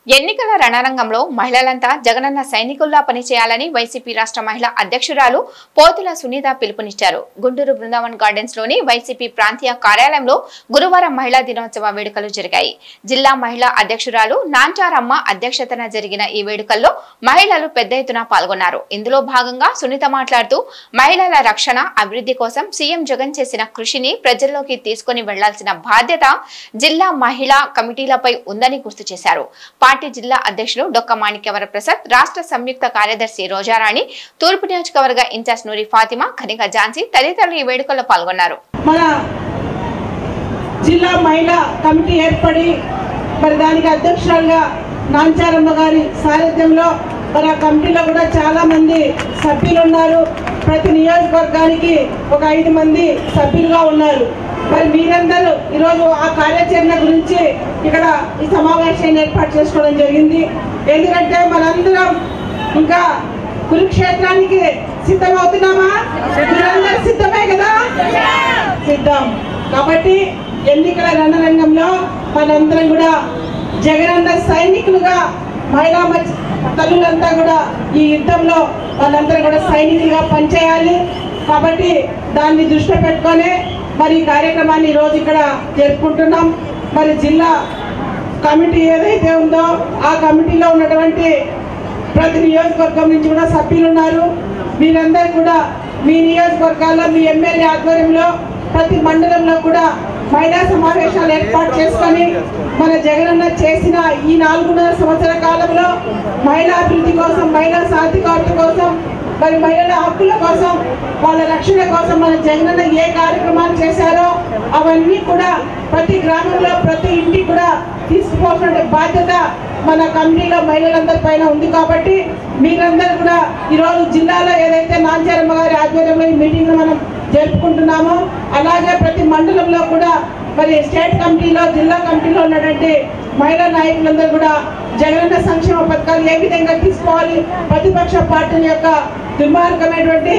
ఎన్నికల రణరంగంలో మహిళలంతా జగనన్న సైనికుల్లా పనిచేయాలని వైసీపీ రాష్ట్ర మహిళా అధ్యక్షురాలు పోతుల సునీత పిలుపునిచ్చారు. గుంటూరు బృందావన్ గార్డెన్స్ లోని వైసీపీ ప్రాంతీయ కార్యాలయంలో గురువారం మహిళా దినోత్సవ వేడుకలు జరిగాయి. జిల్లా మహిళా అధ్యక్షురాలు నాంచారమ్మ అధ్యక్షతన జరిగిన ఈ వేడుకల్లో మహిళలు పెద్ద ఎత్తున పాల్గొన్నారు. ఇందులో భాగంగా సునీత మాట్లాడుతూ మహిళల రక్షణ, అభివృద్ధి కోసం సీఎం జగన్ చేసిన కృషిని ప్రజల్లోకి తీసుకుని వెళ్లాల్సిన బాధ్యత జిల్లా మహిళా కమిటీలపై ఉందని గుర్తు చేశారు. పార్టీ జిల్లా అధ్యక్షులు డొక్క మాణిక్యవర ప్రసాద్, రాష్ట్ర సంయుక్త కార్యదర్శి రోజారాణి, తూర్పు నియోజకవర్గ ఇన్ఛార్జ్ నూరి ఫాతిమా, కనిక ఝాన్సీ తదితరులు ఈ వేడుకల్లో పాల్గొన్నారు. మన జిల్లా మహిళా కమిటీ ఏర్పడి మరి దానికి అధ్యక్షురాలుగా నాంచారమ్మ గారి సారథ్యంలో మన కమిటీలో కూడా చాలా మంది సభ్యులు ఉన్నారు. ప్రతి నియోజకవర్గానికి ఒక 5 మంది సభ్యులుగా ఉన్నారు. మరి మీరందరూ ఈరోజు ఆ కార్యాచరణ గురించి ఇక్కడ ఈ సమావేశాన్ని ఏర్పాటు చేసుకోవడం జరిగింది. ఎందుకంటే మనందరం ఇంకా కురుక్షేత్రానికి సిద్ధమవుతున్నామా? మీరందరూ సిద్ధమే కదా? సిద్ధం. కాబట్టి ఎన్నికల రణరంగంలో మనందరం కూడా జగనన్న సైనికులుగా, మహిళా తల్లులంతా కూడా ఈ యుద్ధంలో వాళ్ళందరూ కూడా సైనికులుగా పనిచేయాలి. కాబట్టి దాన్ని దృష్టిలో పెట్టుకొని మరి ఈ కార్యక్రమాన్ని ఈరోజు ఇక్కడ జరుపుకుంటున్నాం. మరి జిల్లా కమిటీ ఏదైతే ఉందో ఆ కమిటీలో ఉన్నటువంటి ప్రతి నియోజకవర్గం నుంచి కూడా సభ్యులు ఉన్నారు. మీరందరూ కూడా మీ నియోజకవర్గాల్లో మీ ఎమ్మెల్యే ఆధ్వర్యంలో ప్రతి మండలంలో కూడా మహిళా సమావేశాలు ఏర్పాటు చేసుకొని మన జగనన్న చేసిన ఈ 4.5 సంవత్సరాల కాలంలో మహిళా అభివృద్ధి కోసం, మహిళా సాధికారత కోసం, మరి మహిళల హక్కుల కోసం, వాళ్ళ రక్షణ కోసం మన జగనన్న ఏ కార్యక్రమాలు చేశారో అవన్నీ కూడా ప్రతి గ్రామంలో ప్రతి ఇంటికి కూడా తీసుకుపోవాల్సిన బాధ్యత మన కమిటీలో మహిళలందరి పైన ఉంది. కాబట్టి మీరందరూ కూడా ఈరోజు జిల్లాలో ఏదైతే నాంచారమ్మ గారి ఆధ్వర్యంలో ఈ మీటింగ్ మనం జరుపుకుంటున్నామో అలాగే ప్రతి మండలంలో కూడా మరి స్టేట్ కమిటీలో, జిల్లా కమిటీలో ఉన్నటువంటి మహిళా నాయకులందరూ కూడా జగనన్న సంక్షేమ పథకాలు ఏ విధంగా తీసుకోవాలి, ప్రతిపక్ష పార్టీల యొక్క దుర్మార్గమైనటువంటి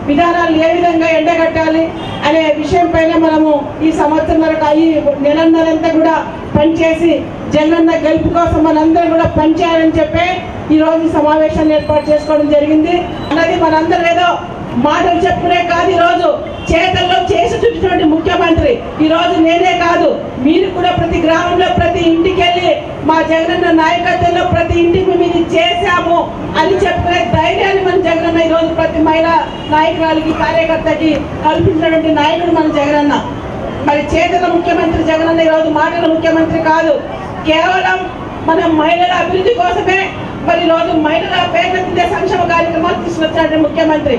విధానాలు ఏ విధంగా ఎండగట్టాలి అనే విషయం పైన మనము ఈ సంవత్సరం వరకు ఈ నెలంతా కూడా పనిచేసి జగనన్న గెలుపు కోసం మనందరం కూడా పనిచేయాలని చెప్పి ఈరోజు సమావేశాన్ని ఏర్పాటు చేసుకోవడం జరిగింది. అన్నది మనందరం ఏదో మాటలు చెప్పుకునే కాదు, ఈరోజు చేతల్లో చేసి చూపించినటువంటి ముఖ్యమంత్రి. ఈరోజు నేనే కాదు, మీరు కూడా ప్రతి గ్రామంలో ప్రతి ఇంటికి వెళ్ళి మా జగనన్న నాయకత్వంలో ప్రతి ఇంటికి మేము చేశాము అని చెప్పుకునే ధైర్యాన్ని మన జగనన్న ఈరోజు ప్రతి మహిళా నాయకురాలకి, కార్యకర్తకి కల్పించినటువంటి నాయకుడు మన జగనన్న. మరి చేతల ముఖ్యమంత్రి జగనన్న ఈరోజు మాటల ముఖ్యమంత్రి కాదు, కేవలం మన మహిళల అభివృద్ధి కోసమే మరి ఈరోజు మహిళల పేద సంక్షేమ కార్యక్రమాలు తీసుకొచ్చినటువంటి ముఖ్యమంత్రి.